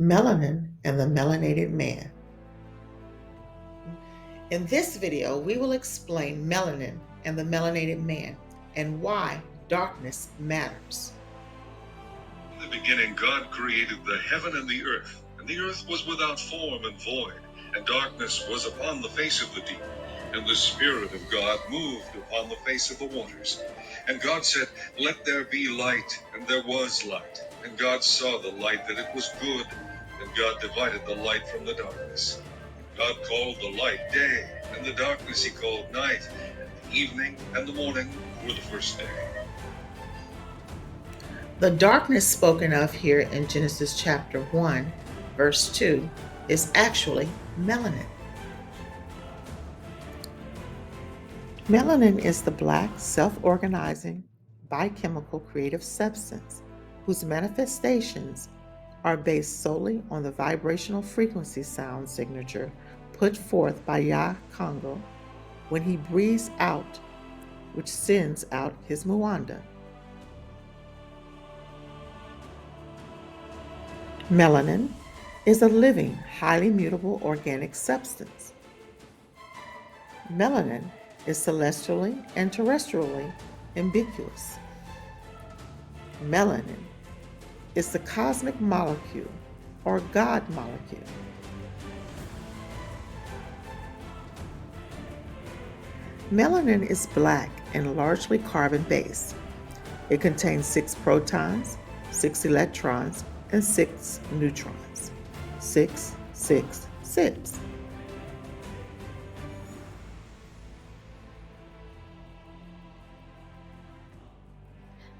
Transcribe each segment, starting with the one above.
Melanin and the Melanated Man. In this video, we will explain melanin and the melanated man and why darkness matters. In the beginning, God created the heaven and the earth was without form and void, and darkness was upon the face of the deep, and the Spirit of God moved upon the face of the waters. And God said, "Let there be light," and there was light. And God saw the light that it was good, and God divided the light from the darkness. God called the light day, and the darkness he called night, and the evening and the morning were the first day. The darkness spoken of here in Genesis chapter 1, verse 2, is actually melanin. Melanin is the black, self-organizing, biochemical creative substance whose manifestations are based solely on the vibrational frequency sound signature put forth by Yah Congo when he breathes out, which sends out his muanda. Melanin is a living, highly mutable organic substance. Melanin is celestially and terrestrially ambiguous. Melanin is the cosmic molecule or God molecule. Melanin is black and largely carbon-based. It contains 6 protons, 6 electrons, and 6 neutrons. 6, 6, 6.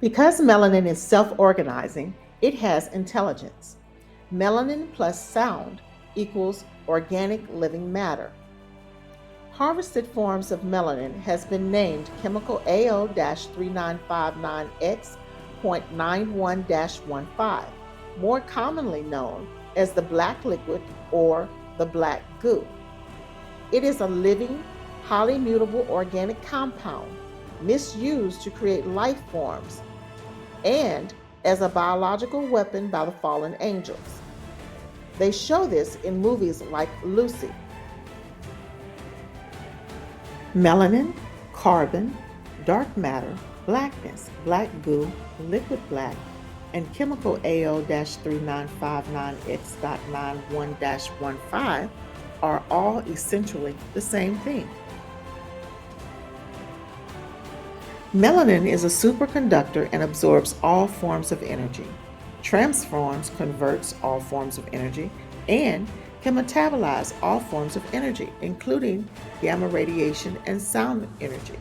Because melanin is self-organizing, it has intelligence. Melanin plus sound equals organic living matter. Harvested forms of melanin has been named chemical AO-3959X.91-15, more commonly known as the black liquid or the black goo. It is a living, highly mutable organic compound misused to create life forms and as a biological weapon by the fallen angels. They show this in movies like Lucy. Melanin, carbon, dark matter, blackness, black goo, liquid black, and chemical AO-3959X.91-15 are all essentially the same thing. Melanin is a superconductor and absorbs all forms of energy, transforms, converts all forms of energy, and can metabolize all forms of energy, including gamma radiation and sound energy.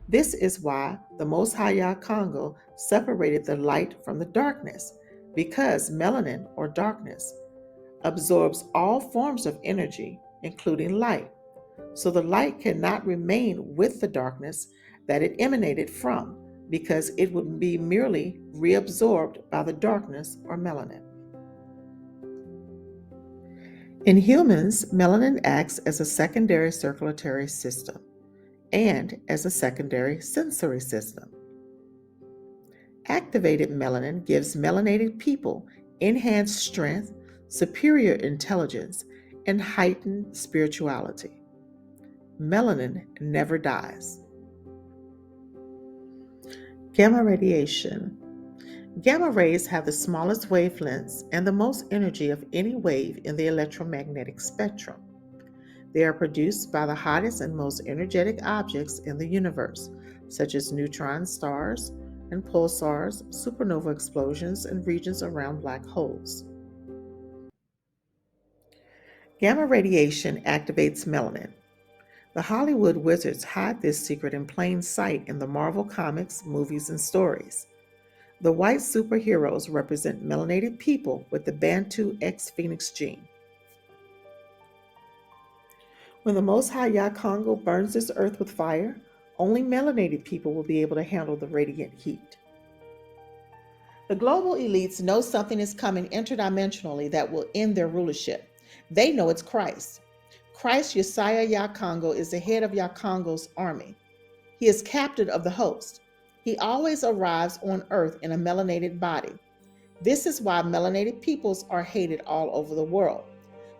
This is why the Most High Yah Congo separated the light from the darkness, because melanin, or darkness, absorbs all forms of energy, including light. So the light cannot remain with the darkness that it emanated from, because it would be merely reabsorbed by the darkness or melanin. In humans, melanin acts as a secondary circulatory system and as a secondary sensory system. Activated melanin gives melanated people enhanced strength, superior intelligence, and heightened spirituality. Melanin never dies. Gamma radiation. Gamma rays have the smallest wavelengths and the most energy of any wave in the electromagnetic spectrum. They are produced by the hottest and most energetic objects in the universe, such as neutron stars and pulsars, supernova explosions, and regions around black holes. Gamma radiation activates melanin. The Hollywood wizards hide this secret in plain sight in the Marvel comics, movies, and stories. The white superheroes represent melanated people with the Bantu X Phoenix gene. When the Most High Yah Congo burns this earth with fire, only melanated people will be able to handle the radiant heat. The global elites know something is coming interdimensionally that will end their rulership. They know it's Christ. Christ Yesiah Yah Congo is the head of Yah Congo's army. He is captain of the host. He always arrives on earth in a melanated body. This is why melanated peoples are hated all over the world.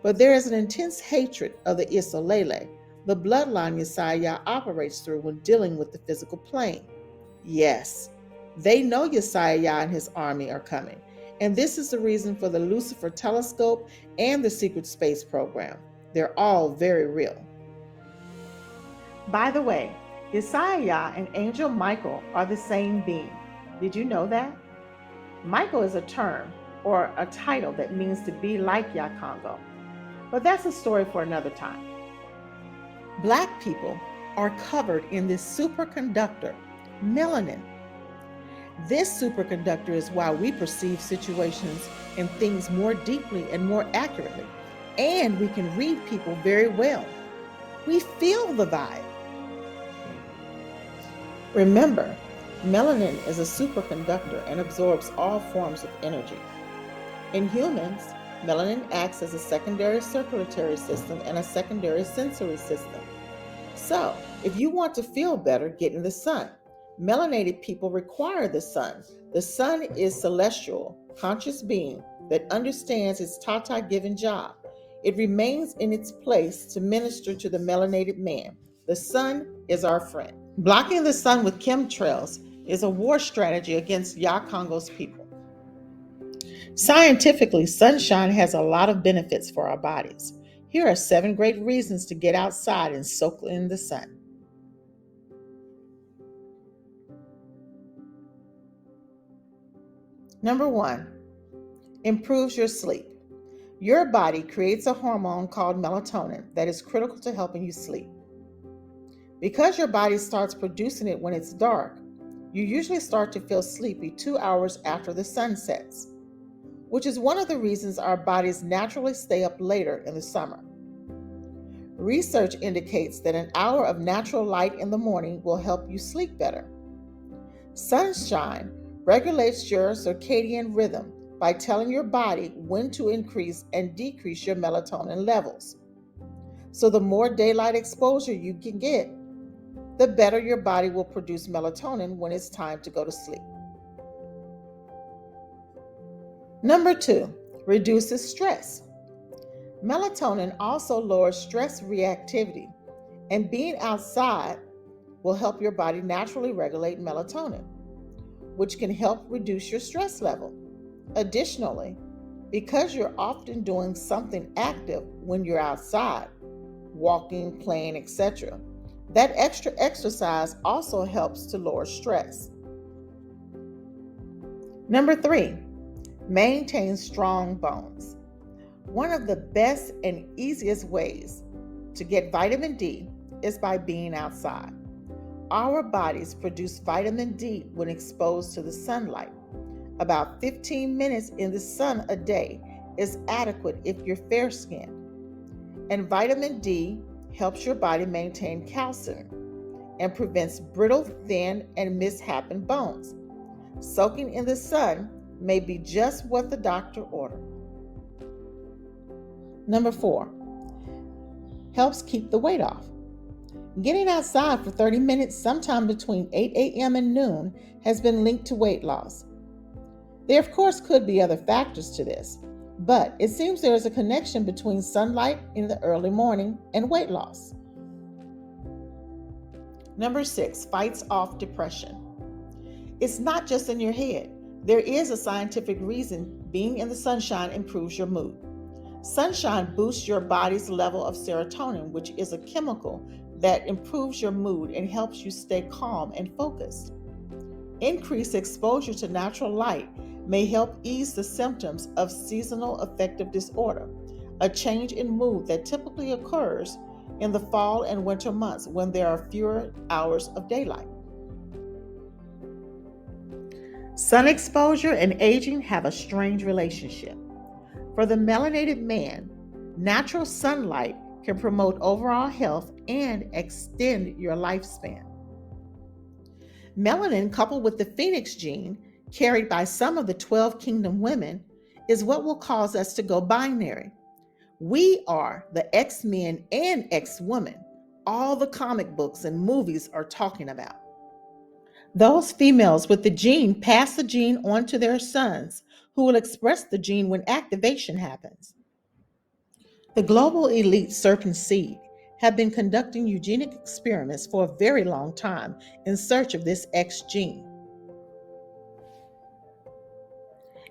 But there is an intense hatred of the Isolele, the bloodline Yesaya operates through when dealing with the physical plane. Yes, they know Yesaya and his army are coming, and this is the reason for the Lucifer telescope and the secret space program. They're all very real. By the way, Yesaya and Angel Michael are the same being. Did you know that? Michael is a term or a title that means to be like Yakongo, but that's a story for another time. Black people are covered in this superconductor, melanin. This superconductor is why we perceive situations and things more deeply and more accurately, and we can read people very well. We feel the vibe. Remember, melanin is a superconductor and absorbs all forms of energy. In humans, melanin acts as a secondary circulatory system and a secondary sensory system. So, if you want to feel better, get in the sun. Melanated people require the sun. The sun is celestial, conscious being that understands its Tata given job. It remains in its place to minister to the melanated man. The sun is our friend. Blocking the sun with chemtrails is a war strategy against Yakongo's people. Scientifically, sunshine has a lot of benefits for our bodies. Here are 7 great reasons to get outside and soak in the sun. Number 1, improves your sleep. Your body creates a hormone called melatonin that is critical to helping you sleep. Because your body starts producing it when it's dark, you usually start to feel sleepy 2 hours after the sun sets, which is one of the reasons our bodies naturally stay up later in the summer. Research indicates that an hour of natural light in the morning will help you sleep better. Sunshine regulates your circadian rhythm by telling your body when to increase and decrease your melatonin levels. So the more daylight exposure you can get, the better your body will produce melatonin when it's time to go to sleep. Number 2, reduces stress. Melatonin also lowers stress reactivity, and being outside will help your body naturally regulate melatonin, which can help reduce your stress level. Additionally, because you're often doing something active when you're outside, walking, playing, etc., that extra exercise also helps to lower stress. Number 3, maintain strong bones. One of the best and easiest ways to get vitamin D is by being outside. Our bodies produce vitamin D when exposed to the sunlight. About 15 minutes in the sun a day is adequate if you're fair-skinned. And vitamin D helps your body maintain calcium and prevents brittle, thin, and misshapen bones. Soaking in the sun may be just what the doctor ordered. Number 4, helps keep the weight off. Getting outside for 30 minutes sometime between 8 a.m. and noon has been linked to weight loss. There, of course, could be other factors to this, but it seems there is a connection between sunlight in the early morning and weight loss. Number 6, fights off depression. It's not just in your head. There is a scientific reason being in the sunshine improves your mood. Sunshine boosts your body's level of serotonin, which is a chemical that improves your mood and helps you stay calm and focused. Increased exposure to natural light may help ease the symptoms of seasonal affective disorder, a change in mood that typically occurs in the fall and winter months when there are fewer hours of daylight. Sun exposure and aging have a strange relationship. For the melanated man, natural sunlight can promote overall health and extend your lifespan. Melanin, coupled with the phoenix gene, carried by some of the 12 kingdom women, is what will cause us to go binary. We are the X-Men and X-Women all the comic books and movies are talking about. Those females with the gene pass the gene on to their sons, who will express the gene when activation happens. The global elite serpent seed have been conducting eugenic experiments for a very long time in search of this X gene.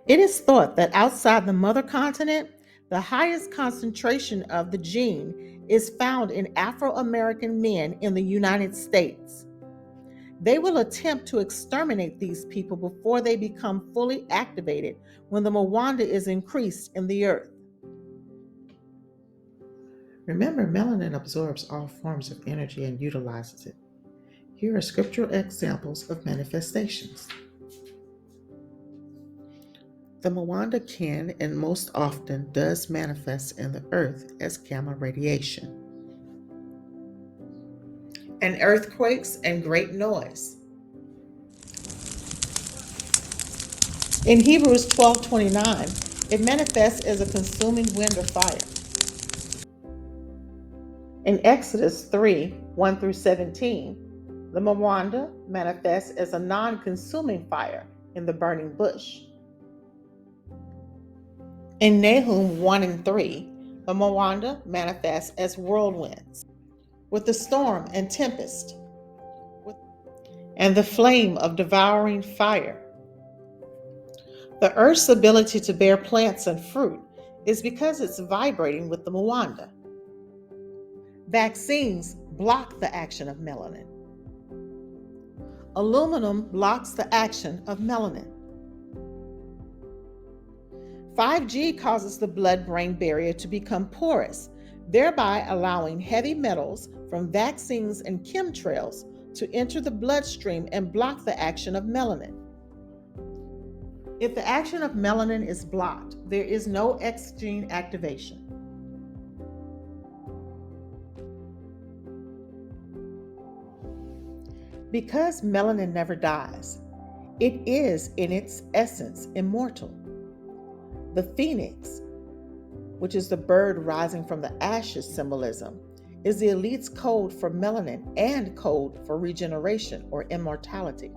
It is thought that outside the mother continent, the highest concentration of the gene is found in Afro American men in the United States. They will attempt to exterminate these people before they become fully activated when the Mwanda is increased in the earth. Remember, melanin absorbs all forms of energy and utilizes it. Here are scriptural examples of manifestations. The Mwanda can and most often does manifest in the earth as gamma radiation. And earthquakes and great noise. In Hebrews 12:29, it manifests as a consuming wind or fire. In Exodus 3:1 through 17, the Mwanda manifests as a non-consuming fire in the burning bush. In Nahum 1 and 3, the Mwanda manifests as whirlwinds, with the storm and tempest, and the flame of devouring fire. The earth's ability to bear plants and fruit is because it's vibrating with the Mwanda. Vaccines block the action of melanin. Aluminum blocks the action of melanin. 5G causes the blood-brain barrier to become porous, thereby allowing heavy metals from vaccines and chemtrails to enter the bloodstream and block the action of melanin. If the action of melanin is blocked, there is no X gene activation. Because melanin never dies, it is in its essence immortal. The phoenix, which is the bird rising from the ashes symbolism, is the elite's code for melanin and code for regeneration or immortality.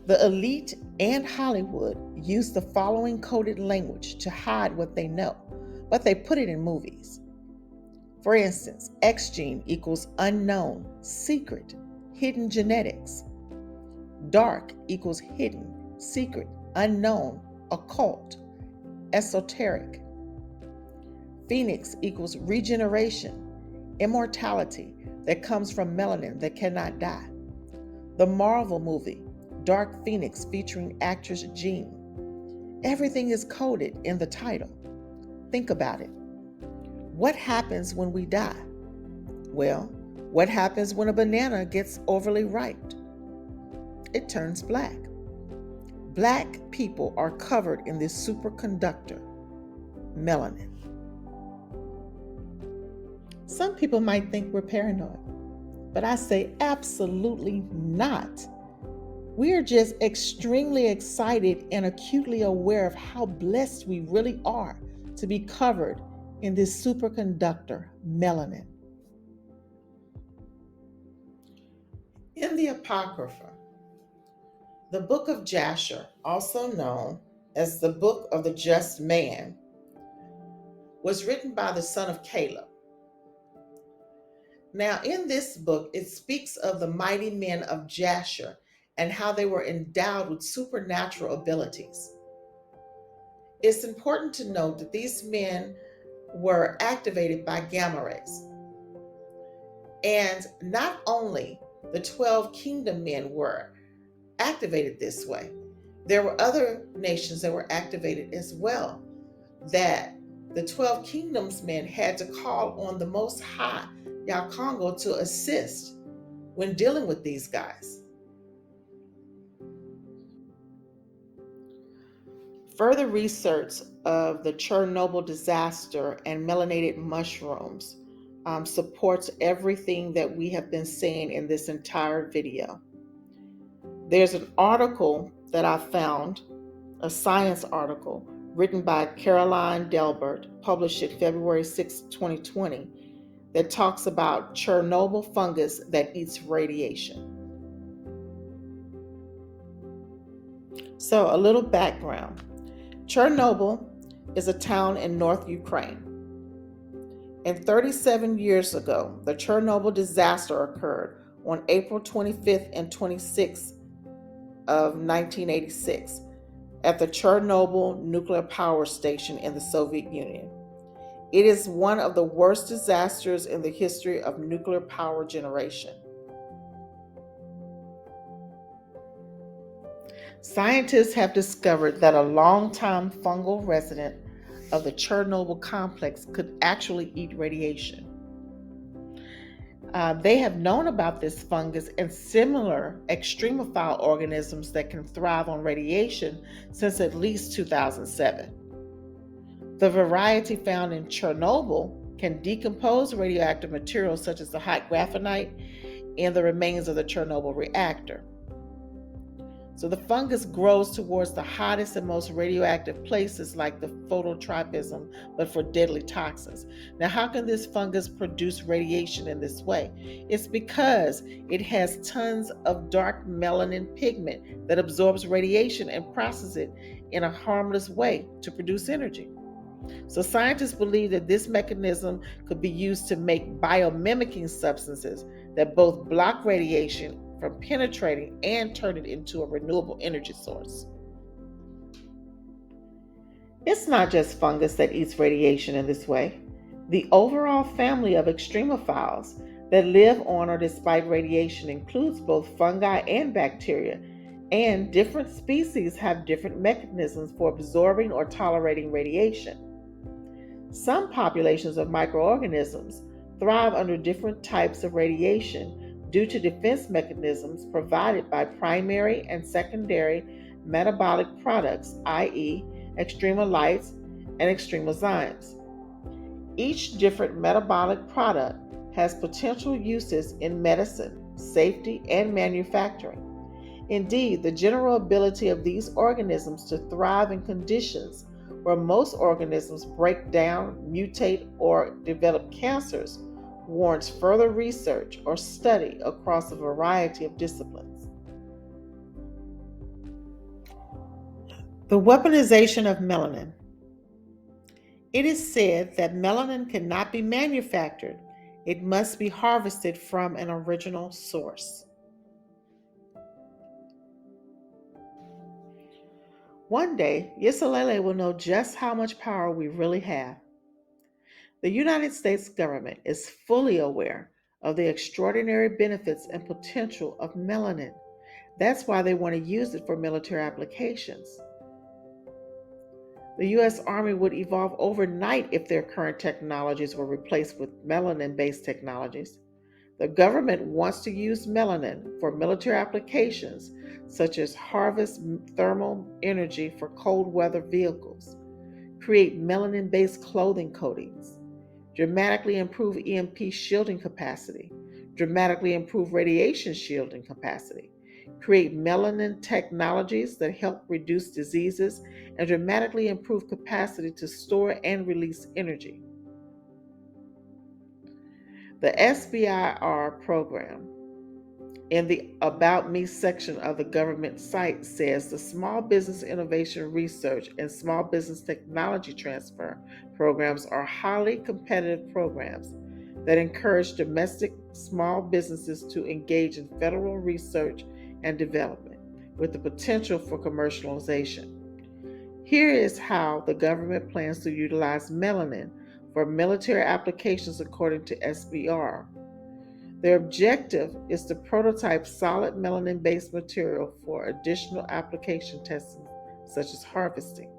The elite and Hollywood use the following coded language to hide what they know, but they put it in movies. For instance, X gene equals unknown, secret, hidden genetics. Dark equals hidden, secret, unknown, occult, esoteric. Phoenix equals regeneration, immortality that comes from melanin that cannot die. The Marvel movie, Dark Phoenix, featuring actress Jean. Everything is coded in the title. Think about it. What happens when we die? Well, what happens when a banana gets overly ripe? It turns black. Black people are covered in this superconductor, melanin. Some people might think we're paranoid, but I say absolutely not. We are just extremely excited and acutely aware of how blessed we really are to be covered in this superconductor, melanin. In the Apocrypha, the Book of Jasher, also known as the Book of the Just Man, was written by the son of Caleb. Now, in this book, it speaks of the mighty men of Jasher and how they were endowed with supernatural abilities. It's important to note that these men were activated by gamma rays. And not only the 12 kingdom men were activated this way, there were other nations that were activated as well, that the 12 kingdoms men had to call on the Most High, Congo, to assist when dealing with these guys. Further research of the Chernobyl disaster and melanated mushrooms supports everything that we have been saying in this entire video. There's an article that I found, a science article written by Caroline Delbert, published it February 6, 2020, that talks about Chernobyl fungus that eats radiation. So, a little background. Chernobyl is a town in North Ukraine. And 37 years ago, the Chernobyl disaster occurred on April 25th and 26th of 1986 at the Chernobyl nuclear power station in the Soviet Union. It is one of the worst disasters in the history of nuclear power generation. Scientists have discovered that a long-time fungal resident of the Chernobyl complex could actually eat radiation. They have known about this fungus and similar extremophile organisms that can thrive on radiation since at least 2007. The variety found in Chernobyl can decompose radioactive materials such as the hot graphenite and the remains of the Chernobyl reactor. So the fungus grows towards the hottest and most radioactive places like the phototropism, but for deadly toxins. Now, how can this fungus produce radiation in this way? It's because it has tons of dark melanin pigment that absorbs radiation and processes it in a harmless way to produce energy. So scientists believe that this mechanism could be used to make biomimicking substances that both block radiation from penetrating and turn it into a renewable energy source. It's not just fungus that eats radiation in this way. The overall family of extremophiles that live on or despite radiation includes both fungi and bacteria, and different species have different mechanisms for absorbing or tolerating radiation. Some populations of microorganisms thrive under different types of radiation due to defense mechanisms provided by primary and secondary metabolic products, i.e., extremolites and extremozymes. Each different metabolic product has potential uses in medicine, safety, and manufacturing. Indeed, the general ability of these organisms to thrive in conditions where most organisms break down, mutate, or develop cancers warrants further research or study across a variety of disciplines. The weaponization of melanin. It is said that melanin cannot be manufactured, it must be harvested from an original source. One day, Yisalele will know just how much power we really have. The United States government is fully aware of the extraordinary benefits and potential of melanin. That's why they want to use it for military applications. The U.S. Army would evolve overnight if their current technologies were replaced with melanin-based technologies. The government wants to use melanin for military applications such as harvest thermal energy for cold weather vehicles, create melanin-based clothing coatings, dramatically improve EMP shielding capacity, dramatically improve radiation shielding capacity, create melanin technologies that help reduce diseases, and dramatically improve capacity to store and release energy. The SBIR program in the About Me section of the government site says the Small Business Innovation Research and Small Business Technology Transfer programs are highly competitive programs that encourage domestic small businesses to engage in federal research and development with the potential for commercialization. Here is how the government plans to utilize melanin for military applications according to SBR. Their objective is to prototype solid melanin-based material for additional application testing, such as harvesting.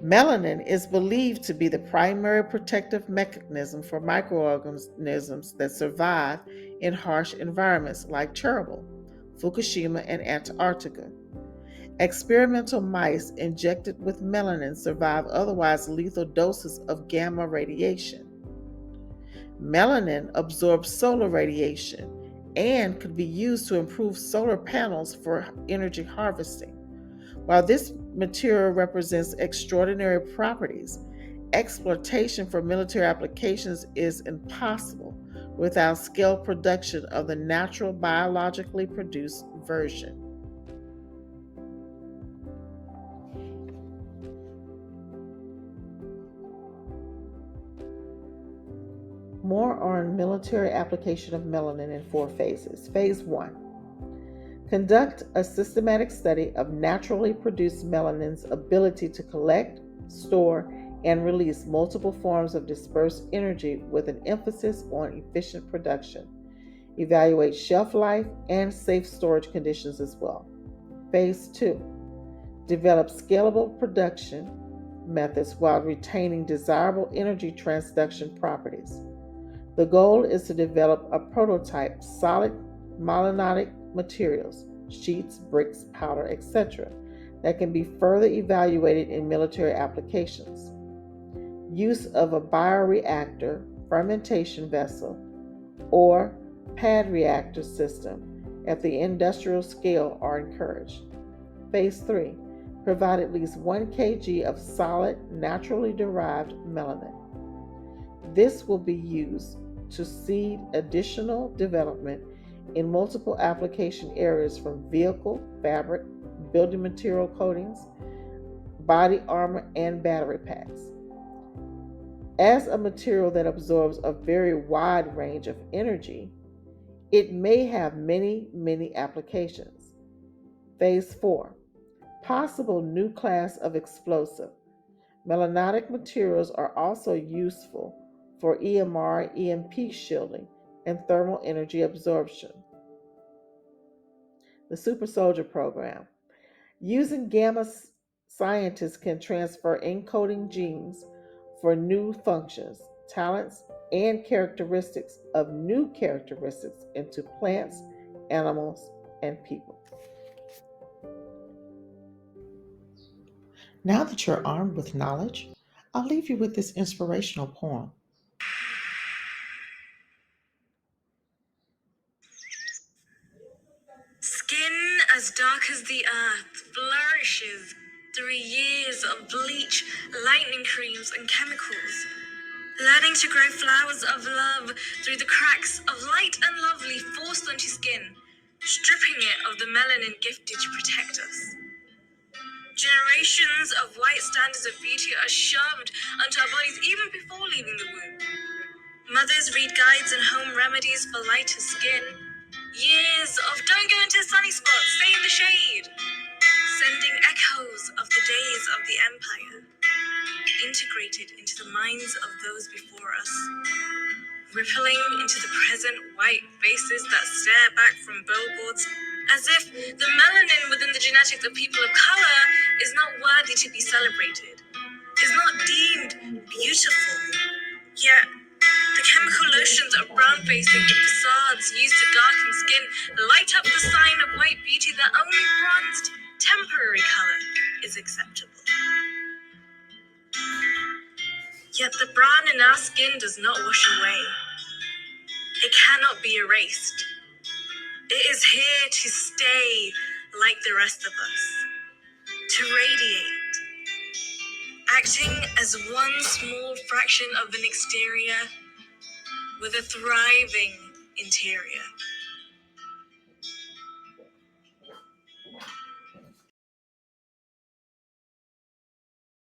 Melanin is believed to be the primary protective mechanism for microorganisms that survive in harsh environments like Chernobyl, Fukushima, and Antarctica. Experimental mice injected with melanin survive otherwise lethal doses of gamma radiation. Melanin absorbs solar radiation and could be used to improve solar panels for energy harvesting. While this material represents extraordinary properties, exploitation for military applications is impossible without scale production of the natural biologically produced conversion. More on military application of melanin in 4 phases. Phase 1. Conduct a systematic study of naturally produced melanin's ability to collect, store, and release multiple forms of dispersed energy with an emphasis on efficient production. Evaluate shelf life and safe storage conditions as well. Phase 2. Develop scalable production methods while retaining desirable energy transduction properties. The goal is to develop a prototype solid melanotic materials, sheets, bricks, powder, etc., that can be further evaluated in military applications. Use of a bioreactor, fermentation vessel, or pad reactor system at the industrial scale are encouraged. Phase 3. Provide at least 1 kg of solid, naturally derived melanin. This will be used to seed additional development in multiple application areas from vehicle, fabric, building material coatings, body armor, and battery packs. As a material that absorbs a very wide range of energy, it may have many applications. Phase 4. Possible new class of explosive. Melanotic materials are also useful for EMR, EMP shielding, and thermal energy absorption. The Super Soldier Program. Using gamma, scientists can transfer encoding genes for new functions, talents, and characteristics of new characteristics into plants, animals, and people. Now that you're armed with knowledge, I'll leave you with this inspirational poem. Skin as dark as the earth flourishes through years of bleach, lightning creams, and chemicals. Learning to grow flowers of love through the cracks of light and lovely forced onto skin, stripping it of the melanin gifted to protect us. Generations of white standards of beauty are shoved onto our bodies even before leaving the womb. Mothers read guides and home remedies for lighter skin. Years of don't go into a sunny spot, stay in the shade. Sending echoes of the days of the empire, integrated into the minds of those before us. Rippling into the present white faces that stare back from billboards as if the melanin within the genetics of people of color is not worthy to be celebrated, is not deemed beautiful. Yet, the chemical lotions of brown-facing facades used to darken skin light up the sign of white beauty that only bronzed, temporary color is acceptable. Yet the brown in our skin does not wash away. It cannot be erased. It is here to stay like the rest of us, to radiate, acting as one small fraction of an exterior with a thriving interior.